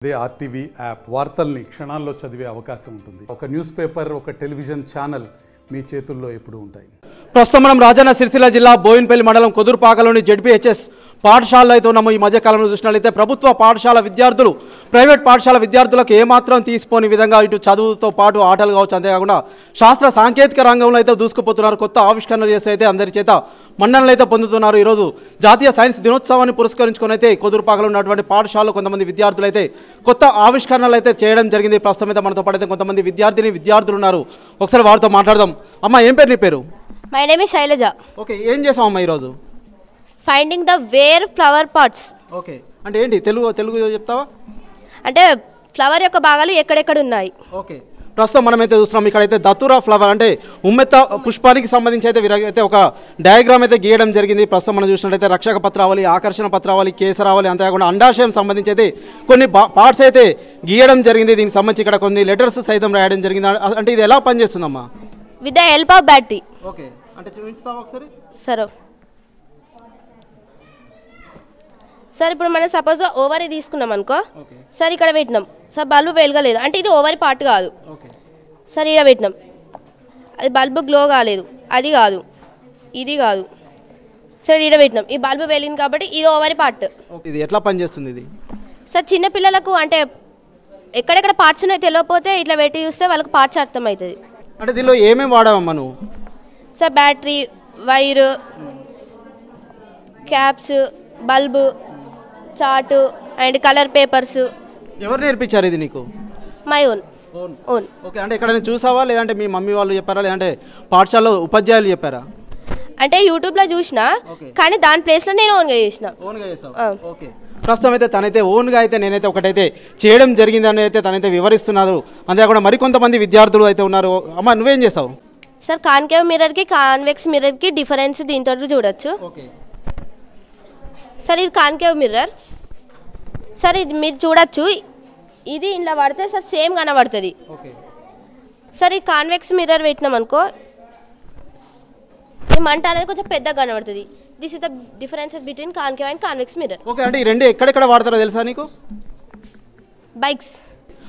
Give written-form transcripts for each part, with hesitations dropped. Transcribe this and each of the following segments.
అదే RTV app వార్తల్ని క్షణాల్లో చదివే అవకాశం ఉంటుంది. ఒక న్యూస్ పేపర్, ఒక టెలివిజన్ ఛానల్ మీ చేతుల్లో ఎప్పుడూ ఉంటాయి. ప్రస్తుతం మనం రాజన్న సిరిసిల్ల జిల్లా బోయిన్పల్లి మండలం కొదురుపాకలోని జెడ్పీహెచ్ఎస్ పాఠశాలలో అయితే ఉన్నాము. ఈ మధ్యకాలంలో చూసినట్లయితే ప్రభుత్వ పాఠశాల విద్యార్థులు ప్రైవేట్ పాఠశాల విద్యార్థులకు ఏమాత్రం తీసిపోని విధంగా ఇటు చదువుతో పాటు ఆటలు కావచ్చు, అంతేకాకుండా శాస్త్ర సాంకేతిక రంగంలో అయితే దూసుకుపోతున్నారు. కొత్త ఆవిష్కరణలు చేసి అయితే అందరి చేత మన్ననలు అయితే పొందుతున్నారు. ఈరోజు జాతీయ సైన్స్ దినోత్సవాన్ని పురస్కరించుకొని అయితే కొదురుపాకలో ఉన్నటువంటి పాఠశాలలో కొంతమంది విద్యార్థులు అయితే కొత్త ఆవిష్కరణలు అయితే చేయడం జరిగింది. ప్రస్తుతం అయితే మనతో పాటు అయితే కొంతమంది విద్యార్థులు ఉన్నారు. ఒకసారి వారితో మాట్లాడదాం. అమ్మ, ఏం పేరు నీ పేరు? My name is Shailaja. Okay, ఏం చేసామమ్మా ఈరోజు? Finding the where flower parts. Okay, అంటే ఏంటి? తెలుగు చెప్తావా? అంటే ఫ్లవర్ యొక్క భాగాలు ఎక్కడెక్కడ ఉన్నాయి. ఓకే, ప్రస్తుతం మనమైతే చూస్తున్నాం ఇక్కడైతే దతురా ఫ్లవర్ అంటే ఉమ్మెత్త పుష్పానికి సంబంధించి అయితే ఒక డయాగ్రామ్ అయితే గీయడం జరిగింది. ప్రస్తుతం మనం చూసినట్లయితే రక్షక పత్రావళి, ఆకర్షణ పత్రావళి, కేసరావళి, అంతేకాకుండా అండాశయం సంబంధించి అయితే కొన్ని పార్ట్స్ అయితే గీయడం జరిగింది. దీనికి సంబంధించి ఇక్కడ కొన్ని లెటర్స్ సైతం రాయడం జరిగింది. అంటే ఇది ఎలా పనిచేస్తుందమ్మా? With the help of battery. Okay, అంటే చూపిస్తావా ఒకసారి? సరే సార్, ఇప్పుడు మనం సపోజ్ ఓవరీ తీసుకున్నాం అనుకో సార్, ఇక్కడ పెట్టినాం సార్, బల్బు వెలగలేదు అంటే ఇది ఓవరీ పార్ట్ కాదు సార్. ఇక్కడ పెట్టినాం, అది బల్బు గ్లో కాలేదు, అది కాదు, ఇది కాదు సార్. ఇక్కడ పెట్టినాం, ఈ బల్బు వెలిగింది కాబట్టి ఇది ఓవరీ పార్ట్. ఇది ఎట్లా పనిచేస్తుంది ఇది సార్? చిన్నపిల్లలకు అంటే ఎక్కడెక్కడ పార్ట్స్ ఉన్నాయో తెలియకపోతే ఇట్లా పెట్టి చూస్తే వాళ్ళకి పార్ట్స్ అర్థమవుతుంది. అంటే దీనిలో ఏమేమి వాడావమ్మా నువ్వు? Sir battery, wire, caps, bulb, chart and colour papers. ఎవరు నేర్పించారు ఇది నీకు? My own. ఓకే, అంటే ఇక్కడ చూసావా లేదంటే మీ మమ్మీ వాళ్ళు చెప్పారా లేదంటే పాఠశాలలో ఉపాధ్యాయులు చెప్పారా? అంటే యూట్యూబ్లో చూసిన, కానీ దాని ప్లేస్లో నేను ఓన్గా చేసిన. ఓకే, ప్రస్తుతం అయితే తనైతే ఓన్గా అయితే నేనైతే ఒకటైతే చేయడం జరిగిందని అయితే తనైతే వివరిస్తున్నారు. అంతేకాకుండా మరికొంతమంది విద్యార్థులు అయితే ఉన్నారు. అమ్మ, నువ్వేం చేస్తావు? సార్, కాన్కేవ్ మిర్రర్కి కాన్వెక్స్ మిర్రర్కి డిఫరెన్స్ దీంతో చూడొచ్చు. సార్, ఇది కాన్కేవ్ మిర్రర్ సార్, ఇది మీరు చూడొచ్చు. ఇది ఇలా పడితే సార్ సేమ్ కనబడుతుంది సార్. ఈ కాన్వెక్స్ మిర్రర్ పెట్టినాం అనుకో, ఈ మంట అనేది కొంచెం పెద్దగా కనబడుతుంది. This is the differences between concave and convex mirror. Okay, అంటే ఈ రెండు ఎక్కడెక్కడ వాడతారో తెలుసా నీకు? బైక్స్.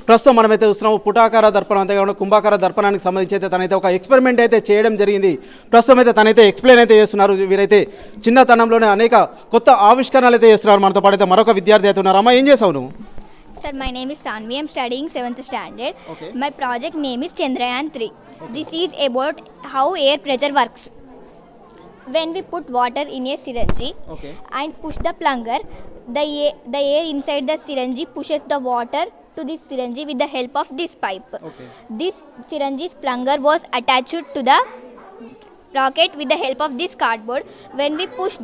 ప్రస్తుతం మనమైతే చూస్తున్నాము పుటాకార దర్పణం, అంతేకాకుండా కుంభాకార దర్పణానికి సంబంధించి అయితే తనైతే ఒక ఎక్స్పెరిమెంట్ అయితే చేయడం జరిగింది. ప్రస్తుతం అయితే తనైతే ఎక్స్ప్లెయిన్ అయితే చేస్తున్నారు. వీరైతే చిన్నతనంలోనే అనేక కొత్త ఆవిష్కరణలు అయితే చేస్తున్నారు. మనతో పాటు అయితే మరొక విద్యార్థి అయితే ఉన్నారు. అమ్మ, ఏం చేసావు నువ్వు? Sir, my name is Sanvi. I am studying 7th standard. My project name is Chandrayaan 3. This is about how air pressure works. When we put water in a syringe and push the plunger, the air inside the syringe pushes the water to this syringe with the help of this pipe. This syringe's plunger was attached to the rocket with the help of this cardboard. When we push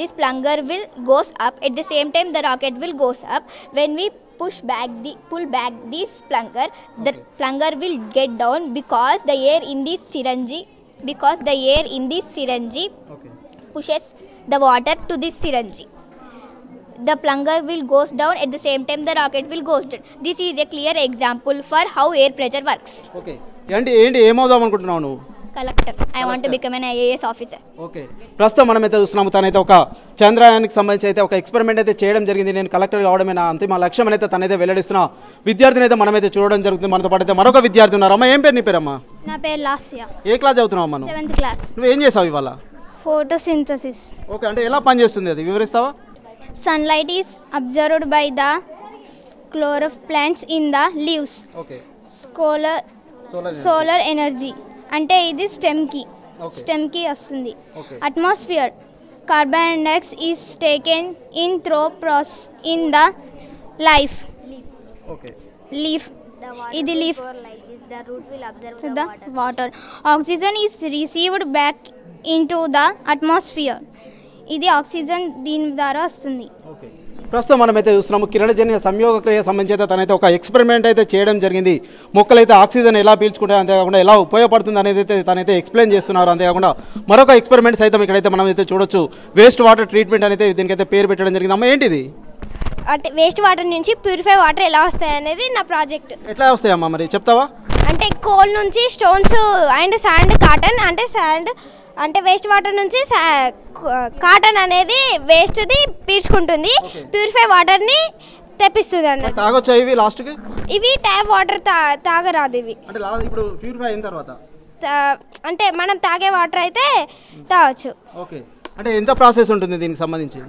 this plunger will goes up. At the same time the rocket will goes up. When we pull back this plunger, the plunger will get down because the air in this syringe pushes the water to this syringe. The plunger will goes down. At the same time the rocket will goes down. This is a clear example for how air pressure works. Okay, ఏంటి ఏమవుదాం అనుకుంటున్నావు నువ్వు? Collector. I want to become an IAS officer. Okay, ప్రస్తుతం మనమైతే చూస్తున్నాము తనైతే ఒక చంద్రయానికి సంబంధించి అయితే ఒక ఎక్స్పెరిమెంట్ అయితే చేయడం జరిగింది. నేను కలెక్టర్ కావడమే నా అంతిమ లక్ష్యం అయితే తనైతే వెల్లడిస్తున్న విద్యార్థిని అయితే మనమైతే చూడడం జరుగుతుంది. మనతో పాటు అయితే మరొక విద్యార్థి ఉన్నారు. అమ్మ, ఏం పేరు నీ పేరమ్మా? నా పేరు లాస్య. ఏ క్లాస్ చదువుతున్నావు అమ్మా? 7th class. నువ్వు ఏం చేసావు ఇవాళ? Photosynthesis. ఓకే, అంటే ఎలా పనిచేస్తుంది అది వివరిస్తావా? Sunlight is absorbed by the chloroplants in the leaves. Okay, Solar energy. అంటే ఇది స్టెమ్ కి వస్తుంది. Atmosphere, carbon dioxide is taken in through process in the leaf. ఇది leaf. the water. Oxygen is received back into the atmosphere. ఇది oxygen దీని ద్వారా వస్తుంది. ప్రస్తుతం మనమైతే చూస్తున్నాము కిరణజన్య సంయోగక్రియ సంబంధించి తనైతే ఒక ఎక్స్పెరిమెంట్ అయితే చేయడం జరిగింది. మొక్కలైతే ఆక్సిజన్ ఎలా పీల్చుకుంటాయి, అంతేకాకుండా ఎలా ఉపయోగపడుతుంది అనేది అయితే తనైతే ఎక్స్ప్లెయిన్ చేస్తున్నారు. అంతేకాకుండా మరొక ఎక్స్పెరిమెంట్ సైతం ఇక్కడైతే మనం అయితే చూడొచ్చు. వేస్ట్ వాటర్ ట్రీట్మెంట్ అనేది దీనికైతే పేరు పెట్టడం జరిగింది. అమ్మ, ఏంటిది? అంటే వేస్ట్ వాటర్ నుంచి ప్యూరిఫై వాటర్ ఎలా వస్తాయి అనేది నా ప్రాజెక్ట్. ఎట్లా వస్తాయమ్మా మరి చెప్తావా? అంటే కోల్ నుంచి స్టోన్స్ అండ్ శాండ్, కాటన్ అంటే వేస్ట్ వాటర్ నుంచి కాటన్ అనేది వేస్ట్ని పీల్చుకుంటుంది. ప్యూరిఫై వాటర్ని తెప్పిస్తుంది అన్నట్టు. తాగొచ్చా ఇవి లాస్ట్కి? ఇవి ట్యాప్ వాటర్ తాగరాదు ఇవి. అంటే ఇప్పుడు ప్యూరిఫై అయిన తర్వాత అంటే మనం తాగే వాటర్ అయితే తాగొచ్చు. ఓకే, అంటే ఎంత ప్రాసెస్ ఉంటుంది దీనికి సంబంధించి?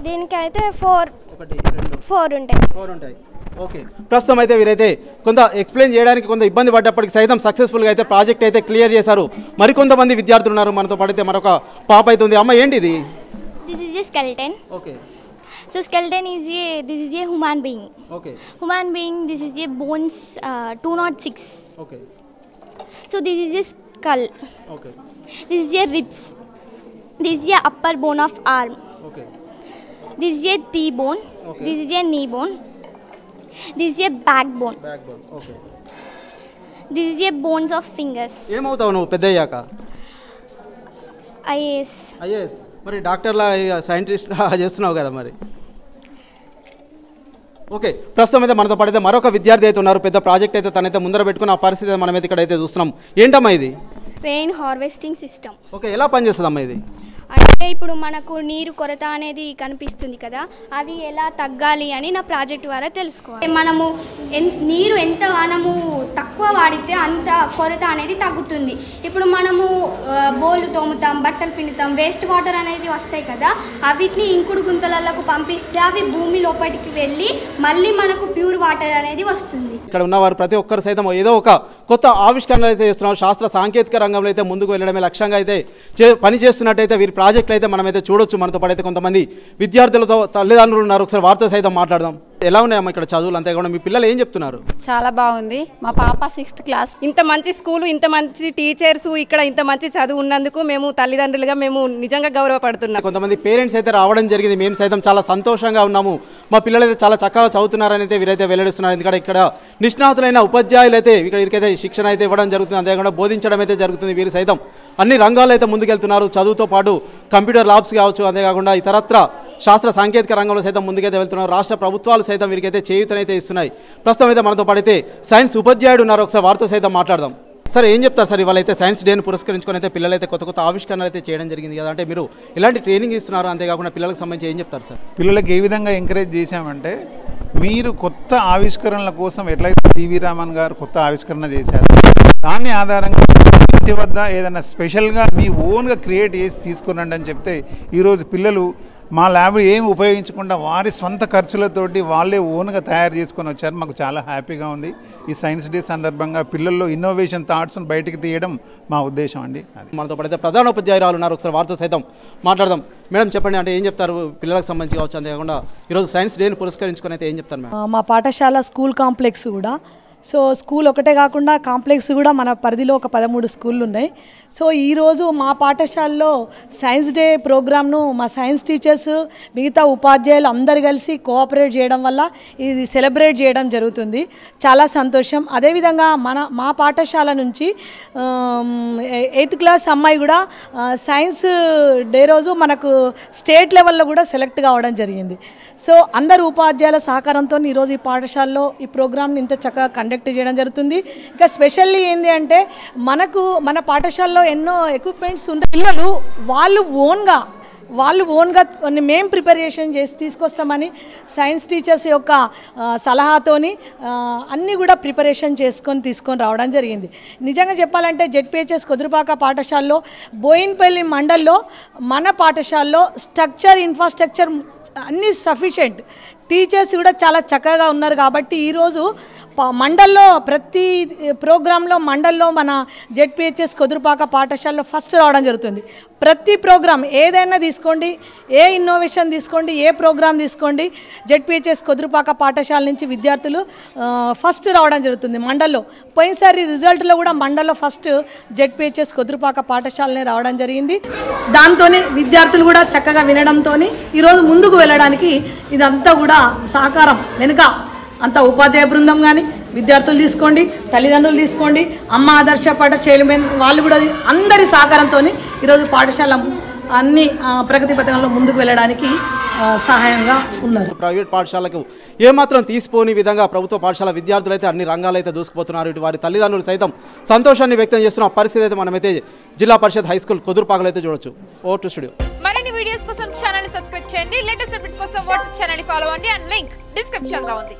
దీనికైతే 4 ఉంటాయి. ఓకే, ప్రస్తుతం అయితే వీరైతే కొంత ఎక్స్ప్లెయిన్ చేయడానికి కొంత ఇబ్బంది పడ్డప్పటికి సైతం సక్సెస్ఫుల్గా అయితే ప్రాజెక్ట్ అయితే క్లియర్ చేశారు. మరికొంతమంది విద్యార్థులు ఉన్నారు మనతో పాటు. మరొక పాప అయితే ఉంది. అమ్మ ఏంటి ఇది? This is a skeleton. Okay. So skeleton is this is a human being. Okay. Human being, this is a bones 206. Okay. So this is a skull. Okay. This is a ribs. This is a upper bone of arm. Okay. This is a T-bone. Okay. This is a knee bone. This is a backbone. Backbone. Okay. This is a bones of fingers. ఏమవుతావు నువ్వు పెద్ద అయ్యాక? IAS. IAS. మరి డాక్టర్లా సైంటిస్ట్లా చేస్తున్నావు కదా మరి. Okay, ప్రస్తుతం అయితే మనతో పాటు మరొక విద్యార్థి అయితే ఉన్నారు. పెద్ద ప్రాజెక్ట్ అయితే తనైతే ముందర పెట్టుకున్న ఆ పరిస్థితి మనమైతే ఇక్కడైతే చూస్తున్నాం. ఏంటమ్మా ఇది? Rain harvesting system. ఓకే, ఎలా పనిచేస్తుందమ్మా ఇది? అంటే ఇప్పుడు మనకు నీరు కొరత అనేది కనిపిస్తుంది కదా, అది ఎలా తగ్గాలి అని నా ప్రాజెక్ట్ ద్వారా తెలుసుకోవాలి. మనము నీరు ఎంత మనము తక్కువ వాడితే అంత కొరత అనేది తగ్గుతుంది. ఇప్పుడు మనము బోళ్ళు తోముతాం, బట్టలు పిండుతాం, వేస్ట్ వాటర్ అనేది వస్తాయి కదా, అవిటిని ఇంకుడు గుంతలకు పంపిస్తే అవి భూమి లోపలికి వెళ్ళి మళ్ళీ మనకు ప్యూర్ వాటర్ అనేది వస్తుంది. ఇక్కడ ఉన్నవారు ప్రతి ఒక్కరు సైతం ఏదో ఒక కొత్త ఆవిష్కరణలు అయితే చేస్తున్నారు. శాస్త్ర సాంకేతిక రంగంలో అయితే ముందుకు వెళ్ళడమే లక్ష్యంగా అయితే పని చేస్తున్నట్టయితే వీరి ప్రాజెక్టులు అయితే మనమైతే చూడొచ్చు. మనతో పాటు అయితే కొంతమంది విద్యార్థులతో తల్లిదండ్రులు ఉన్నారు. ఒకసారి వారితో సైతం మాట్లాడదాం. ఎలా ఉన్నాయమ్మా ఇక్కడ చదువులు? అంతేకాకుండా మీ పిల్లలు ఏం చెప్తున్నారు? చాలా బాగుంది. మా పాప 6th క్లాస్. ఇంత మంచి స్కూలు, ఇంత మంచి టీచర్స్, ఇక్కడ ఇంత మంచి చదువు ఉన్నందుకు మేము తల్లిదండ్రులుగా మేము నిజంగా గౌరవపడుతున్నాం. కొంతమంది పేరెంట్స్ అయితే రావడం జరిగింది. మేము సైతం చాలా సంతోషంగా ఉన్నాము, మా పిల్లలు అయితే చాలా చక్కగా చదువుతున్నారని అయితే వీరైతే వెల్లడిస్తున్నారు. ఎందుకంటే ఇక్కడ నిష్ణాతులైన ఉపాధ్యాయులు అయితే వీరికైతే శిక్షణ అయితే ఇవ్వడం జరుగుతుంది, అంతేకాకుండా బోధించడం అయితే జరుగుతుంది. వీరు సైతం అన్ని రంగాల్లో అయితే ముందుకెళ్తున్నారు. చదువుతో పాటు కంప్యూటర్ ల్యాబ్స్ కావచ్చు, అంతేకాకుండా ఇతరత్ర శాస్త్ర సాంకేతిక రంగంలో సైతం ముందుకైతే వెళ్తున్నారు. రాష్ట్ర ప్రభుత్వాలు సైతం వీరికైతే చేయూతనైతే ఇస్తున్నాయి. ప్రస్తుతం అయితే మనతో పాడైతే సైన్స్ ఉపాధ్యాయుడు ఉన్నారు. ఒకసారి వారితో సైతం మాట్లాడదాం. సార్, ఏం చెప్తారు సార్? ఇవాళ అయితే సైన్స్ డేను పురస్కరించుకొని అయితే పిల్లలైతే కొత్త కొత్త ఆవిష్కరణలు అయితే చేయడం జరిగింది కదా, అంటే మీరు ఎలాంటి ట్రైనింగ్ ఇస్తున్నారు, అంతేకాకుండా పిల్లలకు సంబంధించి ఏం చెప్తారు సార్? పిల్లలకి ఏ విధంగా ఎంకరేజ్ చేశామంటే, మీరు కొత్త ఆవిష్కరణల కోసం ఎట్లయితే సివి రామన్ గారు కొత్త ఆవిష్కరణ చేశారు, దాన్ని ఆధారంగా ఇంటి వద్ద ఏదైనా స్పెషల్గా మీ ఓన్గా క్రియేట్ చేసి తీసుకురండి అని చెప్తే ఈరోజు పిల్లలు మా ల్యాబ్ ఏమి ఉపయోగించకుండా వారి సొంత ఖర్చులతోటి వాళ్ళే ఓన్గా తయారు చేసుకొని వచ్చారు. మాకు చాలా హ్యాపీగా ఉంది. ఈ సైన్స్ డే సందర్భంగా పిల్లల్లో ఇన్నోవేషన్ థాట్స్ను బయటికి తీయడం మా ఉద్దేశం అండి. మనతో పాటు ప్రధాన ఉపాధ్యాయురాలు ఉన్నారు. ఒకసారి వారితో సైతం మాట్లాడదాం. మేడం చెప్పండి, అంటే ఏం చెప్తారు పిల్లలకు సంబంధించి కావచ్చు, అంతేకాకుండా ఈరోజు సైన్స్ డేని పురస్కరించుకొని అయితే ఏం చెప్తారు మేడం? మా పాఠశాల స్కూల్ కాంప్లెక్స్ కూడా, సో స్కూల్ ఒకటే కాకుండా కాంప్లెక్స్ కూడా మన పరిధిలో ఒక 13 స్కూళ్ళు ఉన్నాయి. సో ఈరోజు మా పాఠశాలలో సైన్స్ డే ప్రోగ్రామ్ను మా సైన్స్ టీచర్స్, మిగతా ఉపాధ్యాయులు అందరు కలిసి కోఆపరేట్ చేయడం వల్ల ఇది సెలబ్రేట్ చేయడం జరుగుతుంది. చాలా సంతోషం. అదేవిధంగా మా పాఠశాల నుంచి 8th క్లాస్ అమ్మాయి కూడా సైన్స్ డే రోజు మనకు స్టేట్ లెవెల్లో కూడా సెలెక్ట్ కావడం జరిగింది. సో అందరు ఉపాధ్యాయుల సహకారంతో ఈరోజు ఈ పాఠశాలలో ఈ ప్రోగ్రామ్ని ఇంత చక్కగా కండక్ట్ చేయడం జరుగుతుంది. ఇంకా స్పెషల్లీ ఏంటి అంటే, మన పాఠశాలలో ఎన్నో ఎక్విప్మెంట్స్ ఉండే పిల్లలు వాళ్ళు ఓన్గా కొన్ని మేము ప్రిపరేషన్ చేసి తీసుకొస్తామని సైన్స్ టీచర్స్ యొక్క సలహాతోని అన్నీ కూడా ప్రిపరేషన్ తీసుకొని రావడం జరిగింది. నిజంగా చెప్పాలంటే జెడ్పీహెచ్ఎస్ కొదురుపాక పాఠశాలలో బోయిన్పల్లి మండల్లో మన పాఠశాలలో ఇన్ఫ్రాస్ట్రక్చర్ అన్నీ సఫిషియెంట్, టీచర్స్ కూడా చాలా చక్కగా ఉన్నారు. కాబట్టి ఈరోజు మండల్లో ప్రతి ప్రోగ్రాంలో మండల్లో మన జెడ్పీహెచ్ఎస్ కొదురుపాక పాఠశాలలో ఫస్ట్ రావడం జరుగుతుంది. ప్రతి ప్రోగ్రాం ఏదైనా తీసుకోండి, ఏ ఇన్నోవేషన్ తీసుకోండి, ఏ ప్రోగ్రాం తీసుకోండి, జెడ్పీహెచ్ఎస్ కొదురుపాక పాఠశాల నుంచి విద్యార్థులు ఫస్ట్ రావడం జరుగుతుంది మండల్లో. పోయినసారి రిజల్ట్లో కూడా మండల్లో ఫస్ట్ జెడ్పీహెచ్ఎస్ కొదురుపాక పాఠశాలనే రావడం జరిగింది. దాంతోనే విద్యార్థులు కూడా చక్కగా వినడంతో ఈరోజు ముందుకు వెళ్ళడానికి ఇదంతా కూడా సహకారం వెనుక అంత ఉపాధ్యాయ బృందం కానీ, విద్యార్థులు తీసుకోండి, తల్లిదండ్రులు తీసుకోండి, అమ్మ ఆదర్శ పాఠ చైర్మన్ వాళ్ళు కూడా అందరి సహకారంతో ఈరోజు పాఠశాల అన్ని ప్రగతి పథకంలో ముందుకు వెళ్ళడానికి సహాయంగా ఉన్నారు. ప్రైవేట్ పాఠశాలకు ఏమాత్రం తీసిపోని విధంగా ప్రభుత్వ పాఠశాల విద్యార్థులు అయితే అన్ని రంగాలు అయితే దూసుకుపోతున్నారు. ఇటు వారి తల్లిదండ్రులు సైతం సంతోషాన్ని వ్యక్తం చేస్తున్న పరిస్థితి అయితే మనమైతే జిల్లా పరిషత్ హై స్కూల్ కొదురుపాకలో అయితే చూడొచ్చు. ఓ టు స్టూడియో. మరిన్ని వీడియోస్ వీడియోస్ కోసం ఛానల్ ని సబ్స్క్రైబ్ చేయండి. లేటెస్ట్ అప్డేట్స్ కోసం వాట్సాప్ ఛానల్ ని ఫాలో అవ్వండి. అండ్ లింక్ డిస్క్రిప్షన్ లో ఉంది.